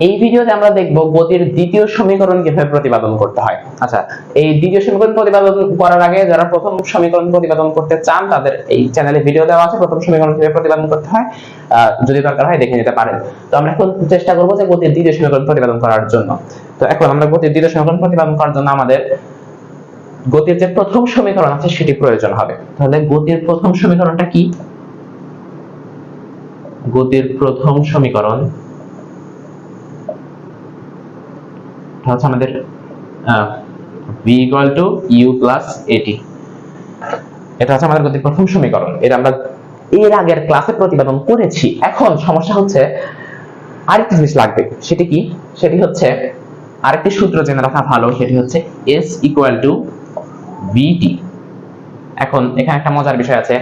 এই ভিডিওতে আমরা দেখব গতির দ্বিতীয় সমীকরণ কিভাবে প্রতিপাদন করতে হয়। আচ্ছা, এই দ্বিতীয় সমীকরণ প্রতিপাদন করার আগে যারা প্রথম সমীকরণ প্রতিপাদন করতে চান তাদের এই চ্যানেলে ভিডিও দেওয়া আছে, প্রথম সমীকরণ কিভাবে প্রতিপাদন করতে হয় যদি দরকার হয় দেখে নিতে পারেন। তো আমরা এখন চেষ্টা করব যে গতির দ্বিতীয় সমীকরণ প্রতিপাদন করার জন্য। তো এখন আমরা গতির দ্বিতীয় সমীকরণ প্রতিপাদন করার জন্য আমাদের গতির যে প্রথম সমীকরণ আছে সেটি প্রয়োজন হবে। তাহলে গতির প্রথম সমীকরণটা কি? গতির প্রথম সমীকরণ হচ্ছে আমাদের v = u + at। এটা হচ্ছে আমাদের গতির প্রথম সমীকরণ। এটা আমরা এর আগের ক্লাসে প্রতিপাদন করেছি। এখন সমস্যা হচ্ছে আরেকটা জিনিস লাগবে। সেটি কি? সেটি হচ্ছে আরেকটি সূত্র জেনে রাখা ভালো, সেটি হচ্ছে s = vt। এখন এখানে একটা মজার বিষয় আছে,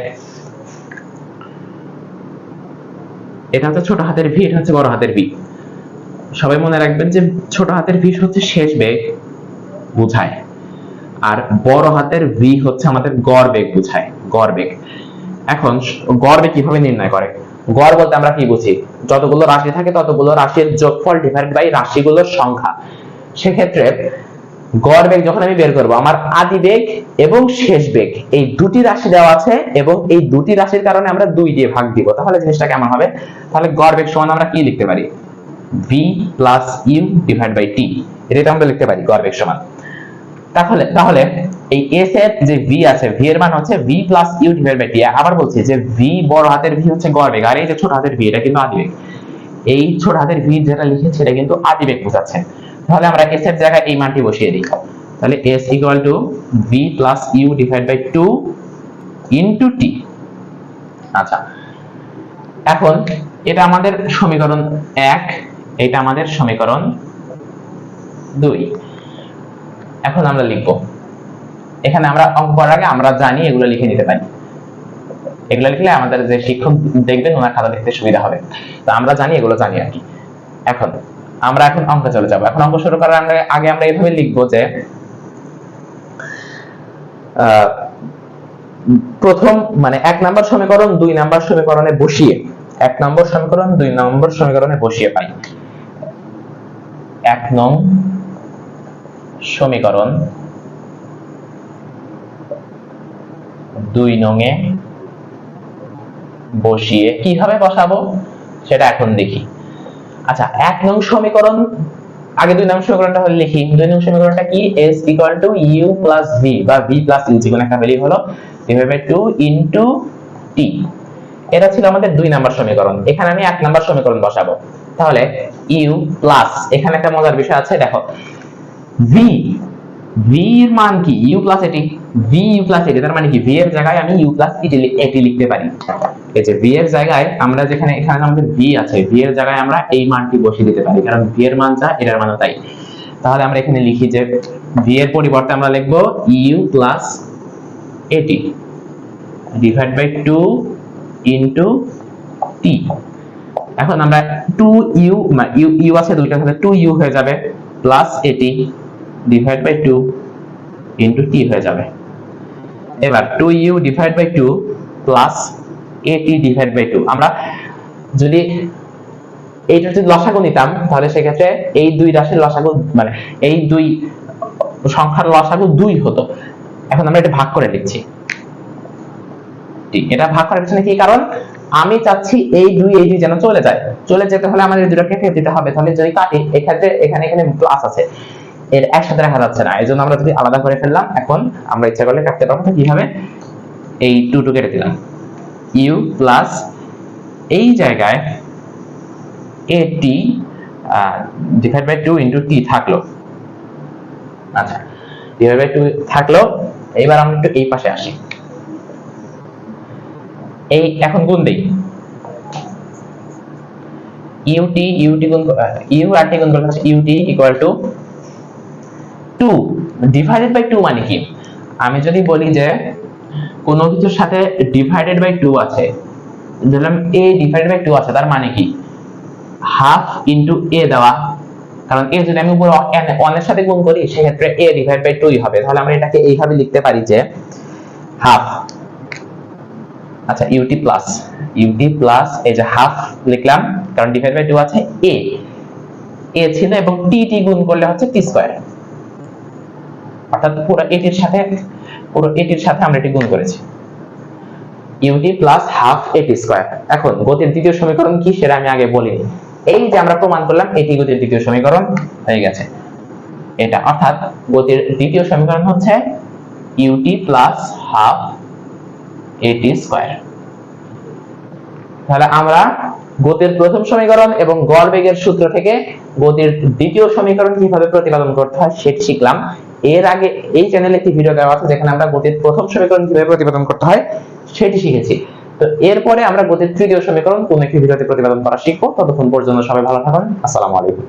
এটা হচ্ছে ছোট হাতের v, এটা হচ্ছে বড় হাতের v। সবাই মনে রাখবেন যে ছোট হাতের v হচ্ছে শেষ বেগ বোঝায়, আর বড় হাতের v হচ্ছে আমাদের গড় বেগ বোঝায়, গড় বেগ। এখন গড় বেগ কিভাবে নির্ণয় করে? গড় বলতে আমরা কি বুঝি? যতগুলো রাশি থাকে ততগুলো রাশির যোগফল ডিভাইড বাই রাশিগুলোর সংখ্যা। সেক্ষেত্রে গড় বেগ যখন আমি বের করব, আমার আদি বেগ এবং শেষ বেগ এই দুটি রাশি দেওয়া আছে এবং এই দুটি রাশির কারণে আমরা 2 দিয়ে ভাগ দিব। তাহলে জিনিসটা কেমন হবে? তাহলে গড় বেগ সমান আমরা কি লিখতে পারি? v + u / t। এটা আমরা লিখতে পারি গড় বেগ সমান। তাহলে এই s এর যে v আছে, v এর মান হচ্ছে v + u / t। আবার বলছি যে v বড় হাতের v হচ্ছে গড় বেগ, আর এই যে ছোট হাতের v এটা কিন্তু আদি বেগ। এই ছোট হাতের v যেটা লিখেছি এটা কিন্তু আদি বেগ বোঝাচ্ছে। তাহলে আমরা s এর জায়গায় এই মানটি বসিয়ে দিই। তাহলে s = v + u / 2 * t। আচ্ছা, এখন এটা আমাদের সমীকরণ 1, এটা আমাদের সমীকরণ 2। এখন আমরা লিখব, এখানে আমরা অঙ্ক করার আগে আমরা জানি এগুলো লিখে নিতে পারি। এগুলো লিখলে আমাদের যে শিক্ষক দেখবেন ওনার খাতা দেখতে সুবিধা হবে। তো আমরা জানি, এগুলো জানি আর কি। এখন আমরা অঙ্কে চলে যাব। এখন অঙ্ক শুরু করার আগে আমরা এইভাবে লিখব যে প্রথম মানে 1 নম্বর সমীকরণ 2 নম্বর সমীকরণে বসিয়ে, 1 নম্বর সমীকরণ 2 নম্বর সমীকরণে বসিয়ে পাই। 1 নং সমীকরণ 2 নং এ বসিয়ে কিভাবে বসাবো সেটা এখন দেখি। আচ্ছা, 1 নং সমীকরণ আগে 2 নং সমীকরণটা হলে লিখি। 2 নং সমীকরণটা কি? s = u + v বা v + u, যে কোনো একটা ভ্যালু হলো, / 2 * t। এটা ছিল আমাদের 2 নম্বর সমীকরণ। এখানে আমি 1 নম্বর সমীকরণ বসাবো। তাহলে u প্লাস, এখানে একটা মজার বিষয় আছে, দেখো v এর মান কি? u + at। v u + at, তার মানে কি v এর জায়গায় আমি u + at লিখতে পারি। এই যে v এর জায়গায় আমরা এখানে আমাদের v আছে, v এর জায়গায় আমরা এই মানটি বসিয়ে দিতে পারি, কারণ v এর মান যা এটার মানও তাই। তাহলে আমরা এখানে লিখি যে v এর পরিবর্তে আমরা লিখব u + at / 2 * t। এখন আমরা 2u u আছে দুইটা, তাহলে 2u হয়ে যাবে প্লাস at / 2 * t হয়ে যাবে। এবার 2u / 2 প্লাস at / 2। আমরা যদি এইটার যদি লসাগু নিতাম তাহলে সেক্ষেত্রে এই দুই রাশির লসাগু মানে এই দুই সংখ্যার লসাগু 2 হতো। এখন আমরা এটা ভাগ করে লিখছি। ঠিক, এটা ভাগ করার পিছনে কি কারণ? আমি চাচ্ছি এই দুই যেন চলে যায়। চলে যেতে হলে আমাদের দুটোকে কেটে দিতে হবে। তাহলে যদি কাটি, এক্ষেত্রে এখানে প্লাস আছে, এর একসাথে রাখা যাচ্ছে না, এজন্য আমরা যদি আলাদা করে ফেললাম। এখন আমরা ইচ্ছা করলে কাটতে পারবো। কিভাবে? এই 2 কেটে দিলাম, u প্লাস এই জায়গায় at / 2 * t থাকলো। আচ্ছা, / 2 থাকলো। এবার আমরা একটু এই পাশে আসি, এই এখন গুণ দেই। ut গুণ u আর t গুণ করলে ut = 2 / 2 মানে কি? আমি যদি বলি যে কোন কিছুর সাথে /2 আছে, ধরলাম a / 2 আছে, তার মানে কি? হাফ ইনটু a দেওয়া, কারণ a যদি আমি উপরে 1 এর সাথে গুণ করি সেক্ষেত্রে a / 2 হবে। তাহলে আমরা এটাকে এইভাবে লিখতে পারি যে হাফ। আচ্ছা, ut প্লাস এই যে হাফ লিখলাম, কারণ / 2 আছে a এ ছিল এবং টি টি গুণ করলে হচ্ছে টি স্কয়ার, অর্থাৎ পুরো এটির সাথে আমরা এটি গুণ করেছি, ইউটি প্লাস হাফ এটি স্কয়ার। এখন গতির দ্বিতীয় সমীকরণ কি সেটা আমি আগে বলিনি, এই যে আমরা প্রমাণ করলাম এটি গতির দ্বিতীয় সমীকরণ হয়ে গেছে এটা, অর্থাৎ গতির দ্বিতীয় সমীকরণ হচ্ছে ইউটি প্লাস হাফ এটি স্কয়ার। তাহলে আমরা গতির প্রথম সমীকরণ এবং গড় বেগের সূত্র থেকে গতির দ্বিতীয় সমীকরণ কিভাবে প্রতিপাদন করতে হয় সেটা শিখলাম। এর আগে এই চ্যানেলে একটি ভিডিও দেওয়া আছে যেখানে আমরা গতির প্রথম সমীকরণ কিভাবে প্রতিপাদন করতে হয় সেটি শিখেছি। তো এরপরে আমরা গতির তৃতীয় সমীকরণ কোন একটি ভিডিওতে প্রতিপাদন করা শিখবো। ততক্ষণ পর্যন্ত সবাই ভালো থাকুন। আসসালামু আলাইকুম।